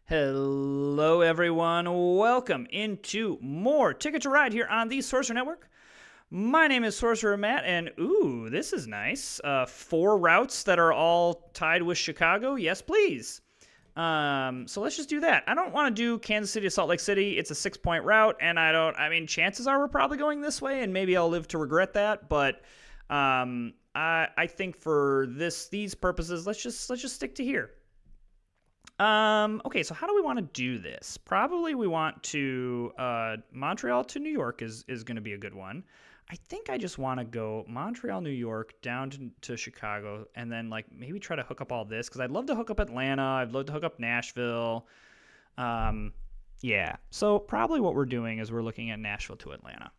Hello, everyone. Welcome into more Ticket to Ride here on the Sorcerer Network. My name is Sorcerer Matt, and ooh, this is nice. Four routes that are all tied with Chicago. Yes, please. So let's just do that. I don't want to do Kansas City to Salt Lake City. It's a 6-point route, and I mean, chances are we're probably going this way, and maybe I'll live to regret that. But I think for these purposes, let's just stick to here. Okay, so how do we want to do this? Probably we want to Montreal to New York is going to be a good one. I think I just want to go Montreal, New York, down to Chicago, and then like maybe try to hook up all this because I'd love to hook up Atlanta. I'd love to hook up Nashville. Yeah. So probably what we're doing is we're looking at Nashville to Atlanta.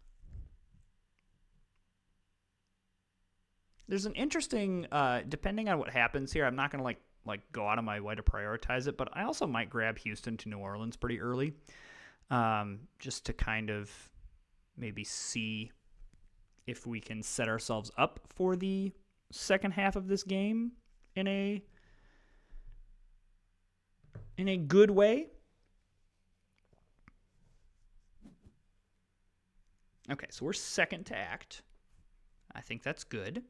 There's an interesting, depending on what happens here, I'm not going to like go out of my way to prioritize it, but I also might grab Houston to New Orleans pretty early, just to kind of maybe see if we can set ourselves up for the second half of this game in a good way. Okay, so we're second to act. I think that's good.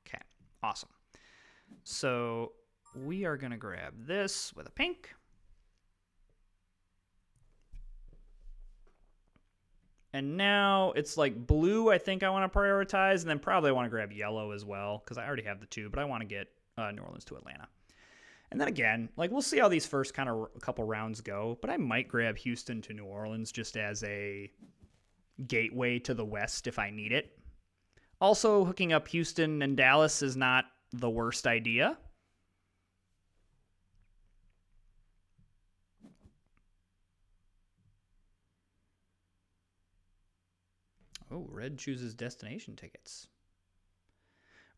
Okay, awesome. So we are going to grab this with a pink. And now it's like blue, I think I want to prioritize, and then probably I want to grab yellow as well, because I already have the two, but I want to get New Orleans to Atlanta. And then again, like we'll see how these first kind of couple rounds go, but I might grab Houston to New Orleans just as a gateway to the West if I need it. Also, hooking up Houston and Dallas is not the worst idea. Oh, red chooses destination tickets.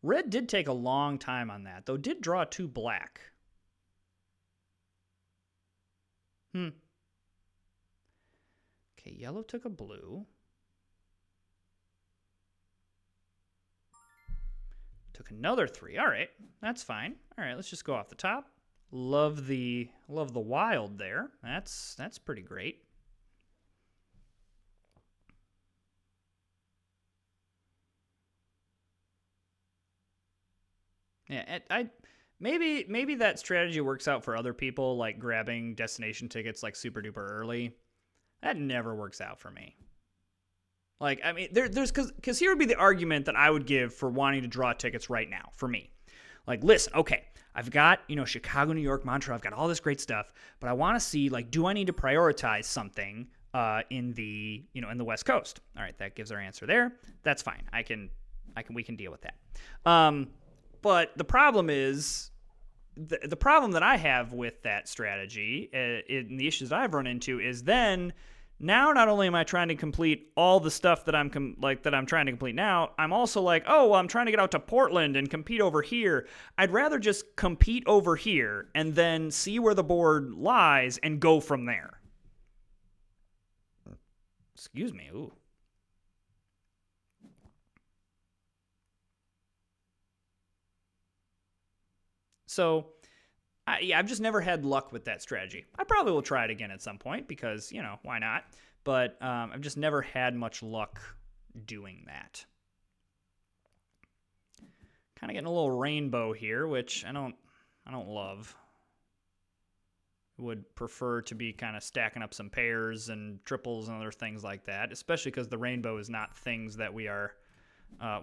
Red did take a long time on that, though did draw 2 black. Okay, yellow took a blue. Took another 3. All right, that's fine. All right, let's just go off the top. Love the wild there. That's pretty great. Yeah, maybe that strategy works out for other people, like grabbing destination tickets like super duper early. That never works out for me. Like, I mean, there's because here would be the argument that I would give for wanting to draw tickets right now for me. Like, listen, okay, I've got Chicago, New York, Montreal. I've got all this great stuff, but I want to see like, do I need to prioritize something in the in the West Coast? All right, that gives our answer there. That's fine. We can deal with that. But the problem is, the problem that I have with that strategy, and the issues that I've run into, is then now not only am I trying to complete all the stuff that I'm trying to complete now, I'm also like, oh, well, I'm trying to get out to Portland and compete over here. I'd rather just compete over here and then see where the board lies and go from there. Excuse me. Ooh. So, I've just never had luck with that strategy. I probably will try it again at some point because, why not? But I've just never had much luck doing that. Kind of getting a little rainbow here, which I don't love. Would prefer to be kind of stacking up some pairs and triples and other things like that, especially because the rainbow is not things that we are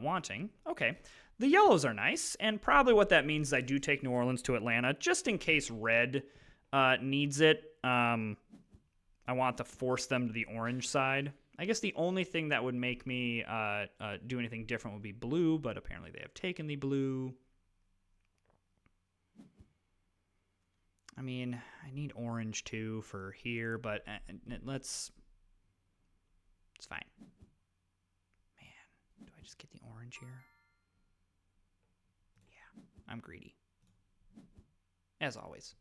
wanting. Okay. The yellows are nice, and probably what that means is I do take New Orleans to Atlanta, just in case red needs it. I want to force them to the orange side. I guess the only thing that would make me do anything different would be blue, but apparently they have taken the blue. I mean, I need orange too for here, but it's fine. Man, do I just get the orange here? I'm greedy. As always.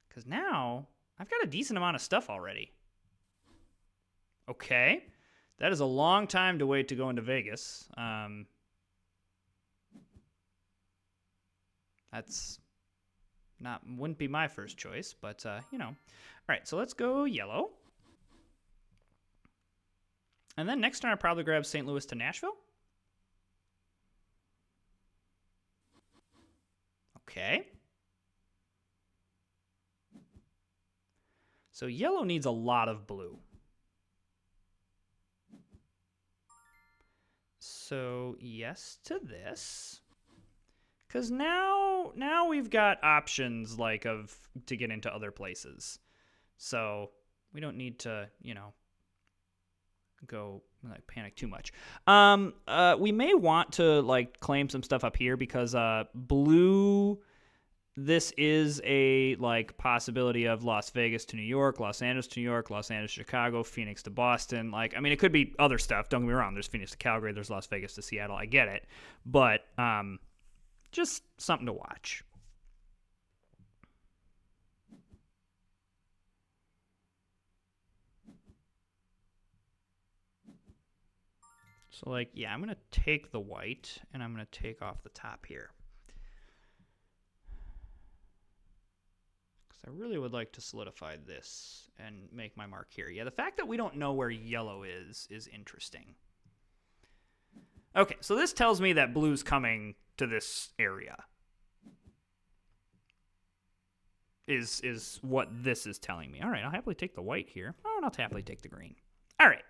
Because now, I've got a decent amount of stuff already. Okay. That is a long time to wait to go into Vegas. That's wouldn't be my first choice, but, you know. All right, so let's go yellow. And then next turn, I'll probably grab St. Louis to Nashville. Okay. So yellow needs a lot of blue. So yes to this. Because now we've got options like to get into other places. So we don't need to, you know, go like panic too much. We may want to like claim some stuff up here because blue, this is a like possibility of Las Vegas to New York, Los Angeles to New York, Los Angeles to Chicago, Phoenix to Boston. Like, I mean, it could be other stuff. Don't get me wrong. There's Phoenix to Calgary. There's Las Vegas to Seattle. I get it, but just something to watch. So, like, yeah, I'm going to take the white, and I'm going to take off the top here. Because I really would like to solidify this and make my mark here. Yeah, the fact that we don't know where yellow is interesting. Okay, so this tells me that blue's coming to this area. Is what this is telling me. All right, I'll happily take the white here. Oh, and I'll happily take the green. All right.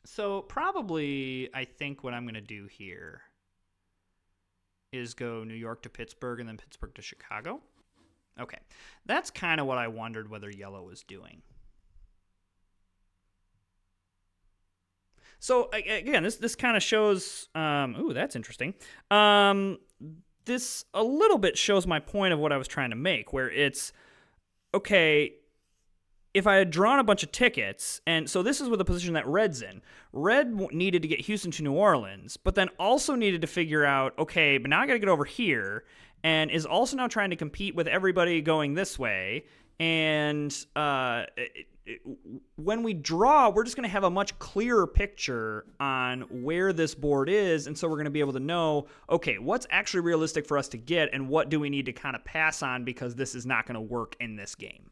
So probably, I think what I'm going to do here is go New York to Pittsburgh and then Pittsburgh to Chicago. Okay, that's kind of what I wondered whether yellow was doing. So again, this kind of shows. Ooh, that's interesting. This a little bit shows my point of what I was trying to make, where it's okay. If I had drawn a bunch of tickets, and so this is with the position that Red's in. Red needed to get Houston to New Orleans, but then also needed to figure out, okay, but now I got to get over here, and is also now trying to compete with everybody going this way. And when we draw, we're just going to have a much clearer picture on where this board is, and so we're going to be able to know, okay, what's actually realistic for us to get, and what do we need to kind of pass on because this is not going to work in this game.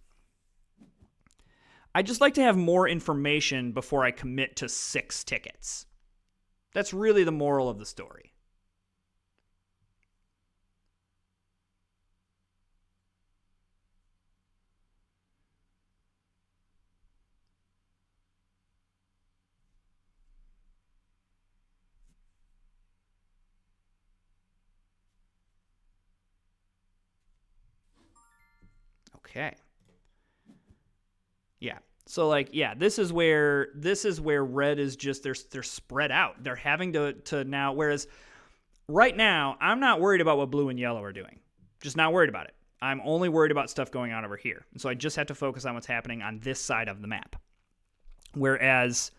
I just like to have more information before I commit to 6 tickets. That's really the moral of the story. Okay. Yeah. So like, yeah, this is where red is just they're spread out. They're having to now, whereas right now I'm not worried about what blue and yellow are doing. Just not worried about it. I'm only worried about stuff going on over here. And so I just have to focus on what's happening on this side of the map. Whereas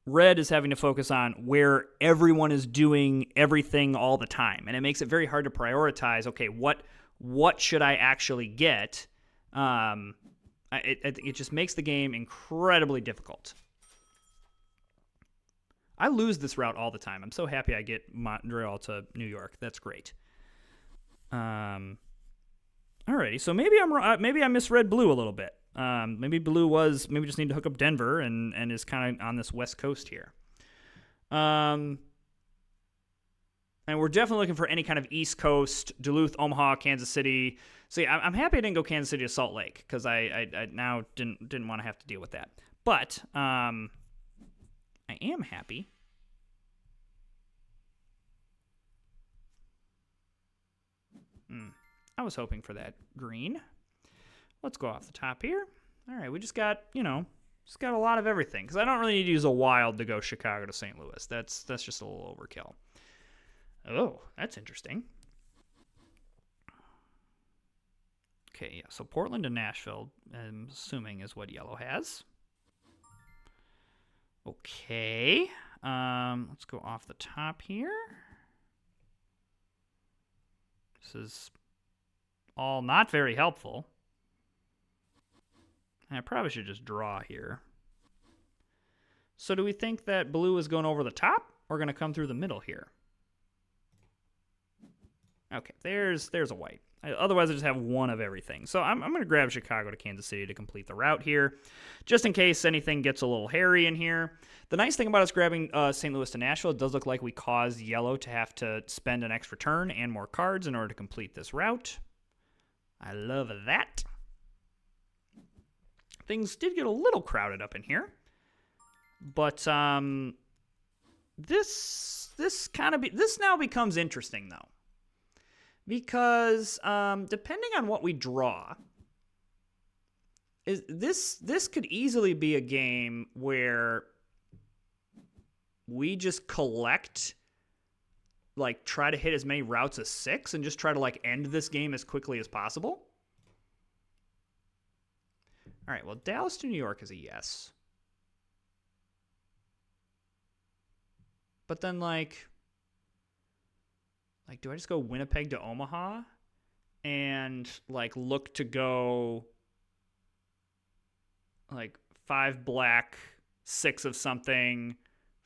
red is having to focus on where everyone is doing everything all the time. And it makes it very hard to prioritize, okay, what should I actually get? It just makes the game incredibly difficult. I lose this route all the time. I'm so happy I get Montreal to New York. That's great. Alrighty, so maybe I misread blue a little bit. Maybe maybe just need to hook up Denver and is kind of on this west coast here. And we're definitely looking for any kind of East Coast, Duluth, Omaha, Kansas City. So yeah, I'm happy I didn't go Kansas City to Salt Lake because I now didn't want to have to deal with that. But I am happy. I was hoping for that green. Let's go off the top here. All right, we just got a lot of everything because I don't really need to use a wild to go Chicago to St. Louis. That's just a little overkill. Oh, that's interesting. Okay, yeah, so Portland to Nashville, I'm assuming, is what yellow has. Okay, let's go off the top here. This is all not very helpful. I probably should just draw here. So do we think that blue is going over the top or going to come through the middle here? Okay, there's a white. Otherwise, I just have one of everything. So I'm going to grab Chicago to Kansas City to complete the route here, just in case anything gets a little hairy in here. The nice thing about us grabbing St. Louis to Nashville, it does look like we caused yellow to have to spend an extra turn and more cards in order to complete this route. I love that. Things did get a little crowded up in here, but this now becomes interesting though, because depending on what we draw, this could easily be a game where we just collect, like, try to hit as many routes as 6 and just try to, like, end this game as quickly as possible. All right, well, Dallas to New York is a yes. But then, like, do I just go Winnipeg to Omaha and, like, look to go, like, 5 black, 6 of something,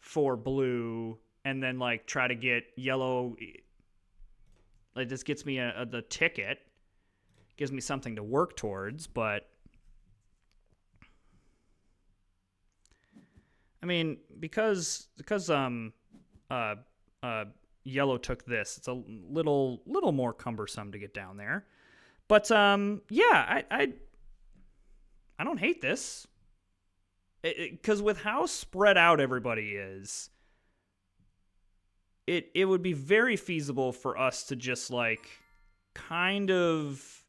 4 blue, and then, like, try to get yellow? Like, this gets me the ticket, gives me something to work towards, but I mean, because yellow took this, it's a little more cumbersome to get down there. But yeah, I don't hate this, because with how spread out everybody is, it would be very feasible for us to just, like, kind of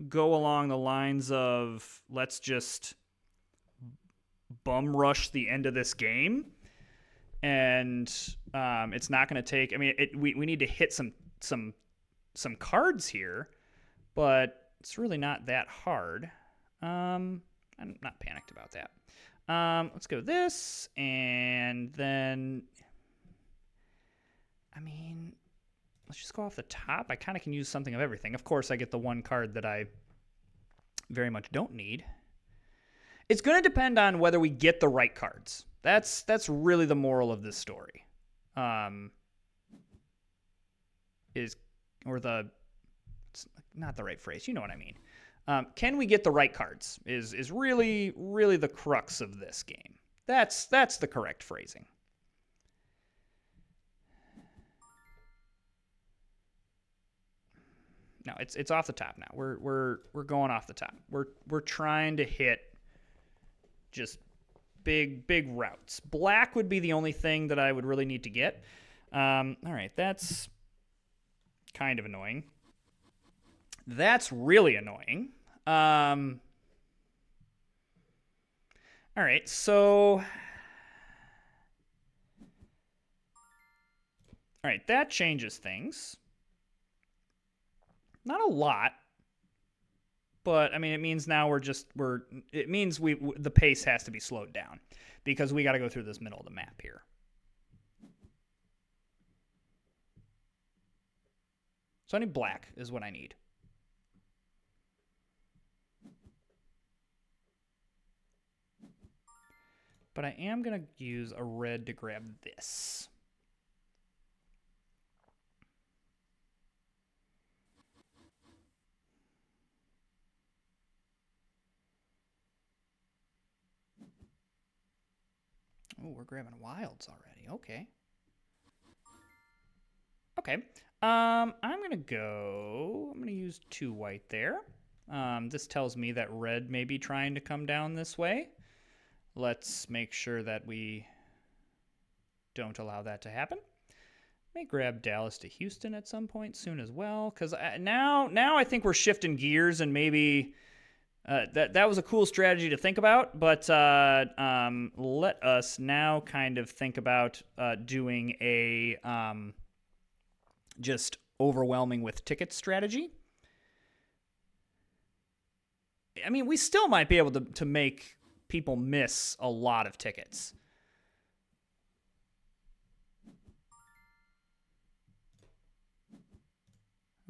go along the lines of, let's just bum rush the end of this game, and it's not going to take. I mean, we need to hit some cards here, but it's really not that hard. I'm not panicked about that. Let's go this, and then, I mean, let's just go off the top. I kind of can use something of everything. Of course, I get the one card that I very much don't need. It's going to depend on whether we get the right cards. That's really the moral of this story. It's not the right phrase. You know what I mean. Can we get the right cards is really the crux of this game. That's the correct phrasing. No, it's off the top now. We're going off the top. We're trying to hit just big routes. Black would be the only thing that I would really need to get. All right, that's kind of annoying. That's really annoying. All right, so, all right, that changes things. Not a lot, but I mean, it means now it means the pace has to be slowed down, because we got to go through this middle of the map here. So I need black is what I need. But I am going to use a red to grab this. Oh, we're grabbing wilds already. Okay. Okay. I'm going to use 2 white there. This tells me that red may be trying to come down this way. Let's make sure that we don't allow that to happen. May grab Dallas to Houston at some point soon as well, because now I think we're shifting gears, and maybe that was a cool strategy to think about, but let us now kind of think about doing a just overwhelming with tickets strategy. I mean, we still might be able to make people miss a lot of tickets.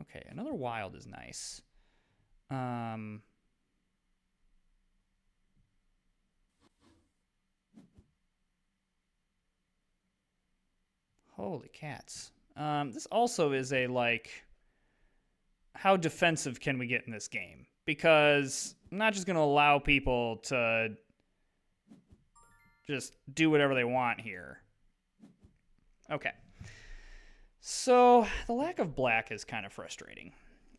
Okay, another wild is nice. Holy cats. This also is a, like, how defensive can we get in this game? Because I'm not just going to allow people to just do whatever they want here. Okay. So the lack of black is kind of frustrating.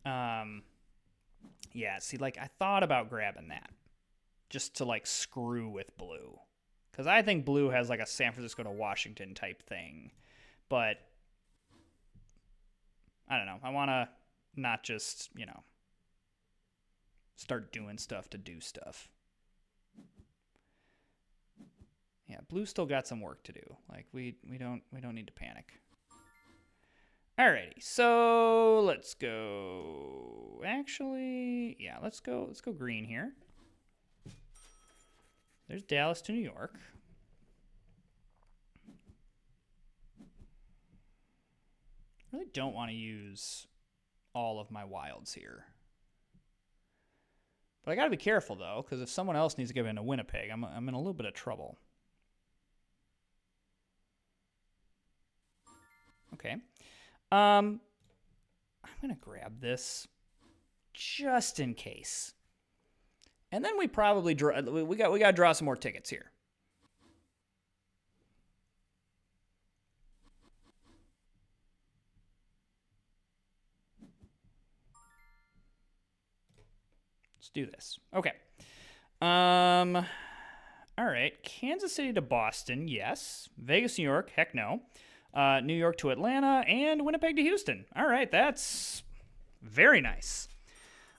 Yeah, see, like, I thought about grabbing that just to, like, screw with blue. Because I think blue has, like, a San Francisco to Washington type thing. But I don't know. I want to not just, start doing stuff to do stuff. Yeah, blue's still got some work to do. Like, we don't need to panic. Alrighty, so let's go. Actually, yeah, let's go green here. There's Dallas to New York. Really don't want to use all of my wilds here. But I got to be careful, though, because if someone else needs to get into Winnipeg, I'm in a little bit of trouble. Okay. I'm going to grab this just in case. And then we probably draw. We got to draw some more tickets here. Let's do this. Okay. All right. Kansas City to Boston, yes. Vegas, New York, heck no. New York to Atlanta, and Winnipeg to Houston. All right, that's very nice.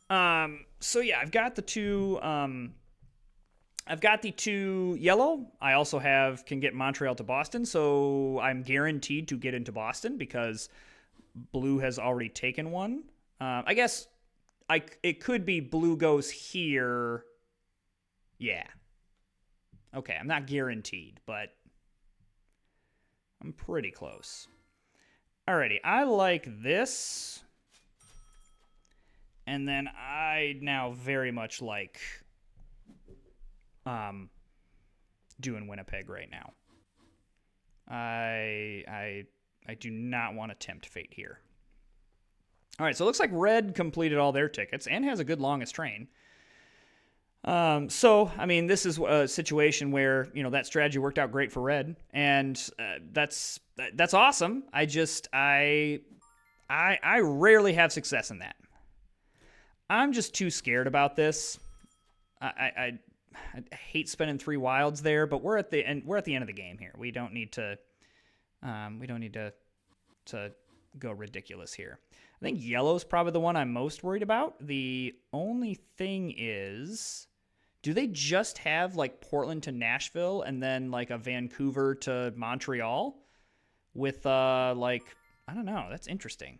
So yeah, I've got the two. I've got the two yellow. I also can get Montreal to Boston, so I'm guaranteed to get into Boston because blue has already taken one. I guess it could be blue goes here. Yeah. Okay, I'm not guaranteed, but I'm pretty close. Alrighty, I like this. And then I now very much like doing Winnipeg right now. I do not want to tempt fate here. All right, so it looks like red completed all their tickets and has a good longest train. So, I mean, this is a situation where, that strategy worked out great for red, and that's awesome. I rarely have success in that. I'm just too scared about this. I hate spending 3 wilds there, but we're at the end of the game here. We don't need to go ridiculous here. I think yellow's probably the one I'm most worried about. The only thing is, do they just have like Portland to Nashville and then like a Vancouver to Montreal with I don't know. That's interesting.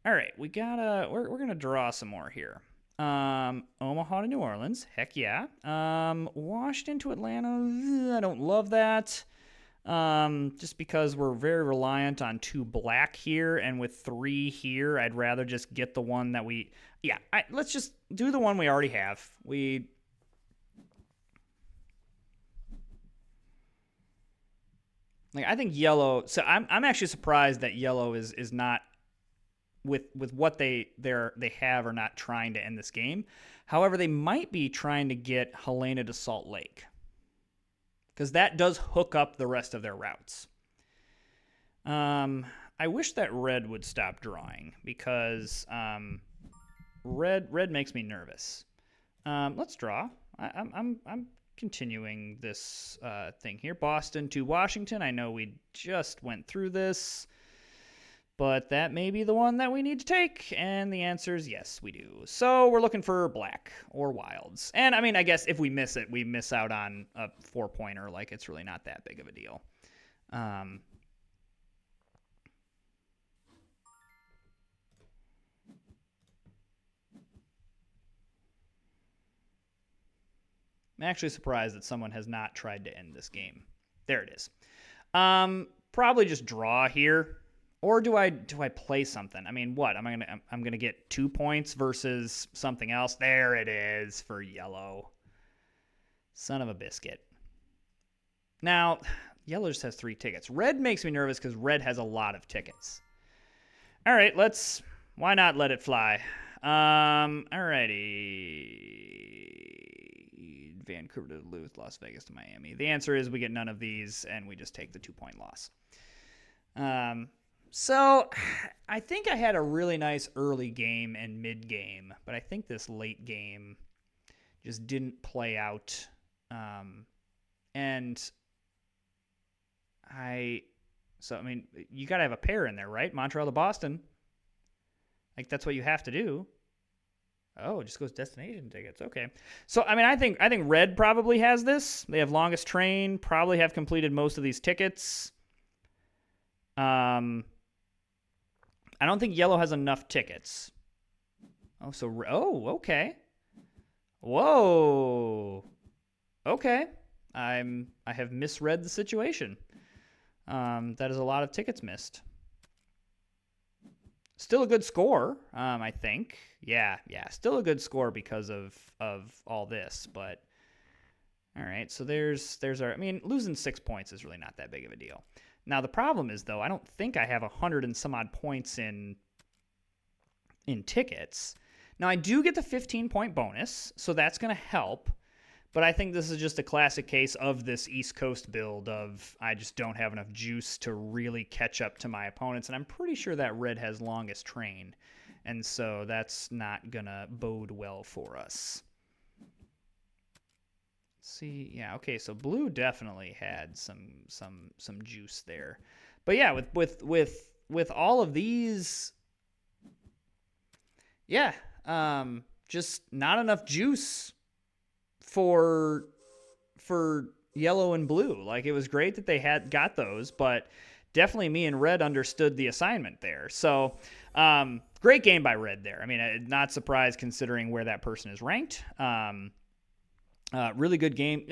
All right, we're gonna draw some more here. Omaha to New Orleans, heck yeah. Washington to Atlanta, I don't love that. Just because we're very reliant on 2 black here, and with 3 here, I'd rather just get the one that let's just do the one we already have. I think yellow. So I'm actually surprised that yellow is not with what they have or not trying to end this game. However, they might be trying to get Helena to Salt Lake, because that does hook up the rest of their routes. I wish that red would stop drawing, because red makes me nervous. Let's draw. I'm continuing this thing here. Boston to Washington. I know we just went through this, but that may be the one that we need to take, and the answer is yes, we do. So we're looking for black or wilds. And, I mean, I guess if we miss it, we miss out on a 4-pointer. Like, it's really not that big of a deal. I'm actually surprised that someone has not tried to end this game. There it is. Probably just draw here. Or do I play something? I mean, what? I'm gonna get 2 points versus something else. There it is for yellow. Son of a biscuit. Now, Yellow just has 3 tickets. Red makes me nervous because red has a lot of tickets. All right, why not let it fly? Alrighty. Vancouver to Duluth, Las Vegas to Miami. The answer is we get none of these, and we just take the 2-point loss. So I think I had a really nice early game and mid game, but I think this late game just didn't play out. You got to have a pair in there, right? Montreal to Boston. Like, that's what you have to do. Oh, it just goes destination tickets. Okay. So, I think red probably has this. They have longest train, probably have completed most of these tickets. I don't think yellow has enough tickets. Okay. Whoa. Okay. I have misread the situation. That is a lot of tickets missed. Still a good score, I think. Yeah. Still a good score because of all this, but all right. So there's losing 6 points is really not that big of a deal. Now the problem is, though, I don't think I have 100 and some odd points in tickets. Now I do get the 15-point bonus, so that's going to help. But I think this is just a classic case of this East Coast build of I just don't have enough juice to really catch up to my opponents. And I'm pretty sure that red has longest train. And so that's not going to bode well for us. Let's see. Yeah, okay, so blue definitely had some juice there. But yeah, with all of these, yeah, just not enough juice for yellow and blue. Like, it was great that they got those, but definitely me and red understood the assignment there. So great game by red there. I mean, not surprised considering where that person is ranked. Really good game.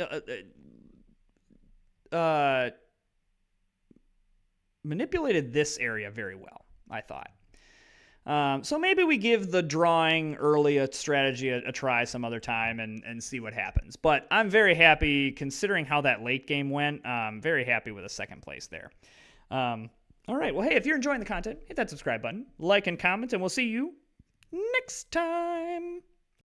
Manipulated this area very well, I thought. So maybe we give the drawing early a strategy a try some other time and see what happens. But I'm very happy, considering how that late game went, very happy with a second place there. All right, well, hey, if you're enjoying the content, hit that subscribe button, like and comment, and we'll see you next time.